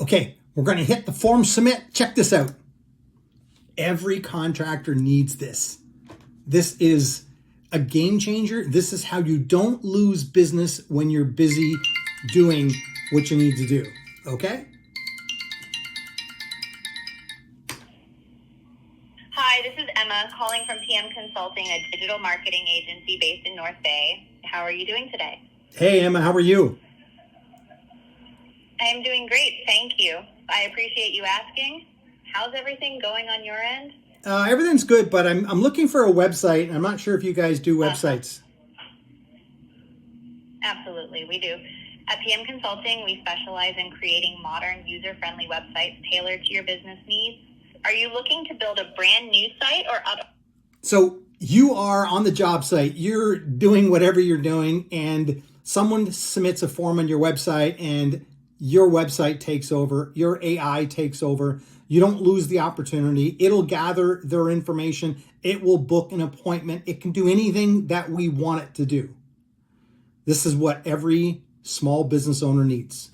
Okay, we're going to hit the form submit. Check this out. Every contractor needs this. This is a game changer. This is how you don't lose business when you're busy doing what you need to do. Okay? Hi, this is Emma calling from PM Consulting, a digital marketing agency based in North Bay. How are you doing today? Hey, Emma, how are you? I am doing great, thank you. I appreciate you asking. How's everything going on your end? Everything's good, but I'm looking for a website. I'm not sure if you guys do websites. Absolutely, we do. At PM Consulting, we specialize in creating modern, user-friendly websites tailored to your business needs. Are you looking to build a brand new site or other? So you are on the job site. You're doing whatever you're doing, and someone submits a form on your website, and your website takes over. Your AI takes over. You don't lose the opportunity. It'll gather their information. It will book an appointment. It can do anything that we want it to do. This is what every small business owner needs.